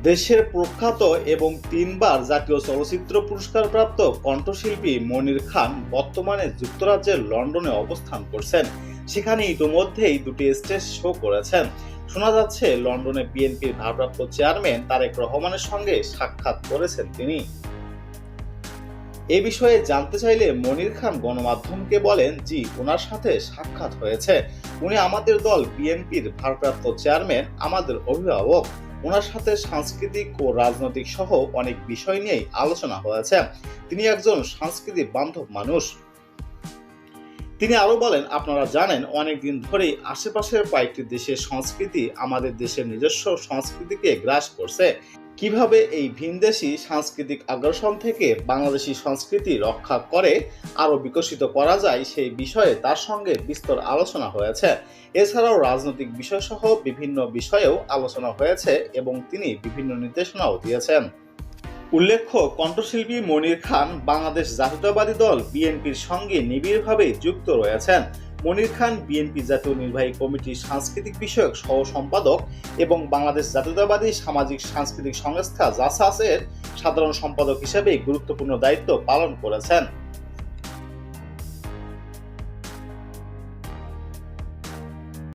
দেশের প্রখ্যাত এবং 3বার জাতীয় চলচ্চিত্র পুরস্কার প্রাপ্ত কণ্ঠশিল্পী মনির খান বর্তমানে যুক্তরাজ্যের লন্ডনে অবস্থান করছেন। সেখানে ইতোমধ্যেই দুটি স্টেজ শো করেছেন। শোনা যাচ্ছে লন্ডনে বিএনপির ভারপ্রাপ্ত চেয়ারম্যান তারেক রহমানের সঙ্গে সাক্ষাৎ করেছেন তিনি। এ বিষয়ে জানতে চাইলে মনির খান গণমাধ্যমকে বলেন, জি, ওনার সাথে সাক্ষাৎ হয়েছে। উনি আমাদের দল বিএনপির ভারপ্রাপ্ত চেয়ারম্যান, আমাদের অভিভাবক। ওনার সাথে সাংস্কৃতিক ও রাজনৈতিক সহ অনেক বিষয় নিয়েই আলোচনা হয়েছে। তিনি একজন সাংস্কৃতিক বান্ধব মানুষ। তিনি আরো বলেন, আপনারা জানেন অনেকদিন ধরেই আশেপাশের কয়েকটি দেশের সংস্কৃতি আমাদের দেশের নিজস্ব সংস্কৃতিকে গ্রাস করছে। কিভাবে এই ভিনদেশি সাংস্কৃতিক আগ্রাসন থেকে বাংলাদেশি সংস্কৃতি রক্ষা করে আরো বিকশিত করা যায় সেই বিষয়ে তার সঙ্গে বিস্তর আলোচনা হয়েছে। এছাড়াও রাজনৈতিক বিষয়সহ বিভিন্ন বিষয়েও আলোচনা হয়েছে এবং তিনি বিভিন্ন নির্দেশনাও দিয়েছেন। উল্লেখ্য, কণ্ঠশিল্পী মনির খান বাংলাদেশ জাতীয়তাবাদী দল বিএনপির সঙ্গে নিবিড়ভাবে যুক্ত রয়েছেন। মনির খান বিএনপি জাতীয় নির্বাহী কমিটির সাংস্কৃতিক বিষয়ক সহ সম্পাদক এবং বাংলাদেশ জাতীয়তাবাদী সামাজিক সাংস্কৃতিক সংস্থা জাসাসের সাধারণ সম্পাদক হিসেবে গুরুত্বপূর্ণ দায়িত্ব পালন করেছেন।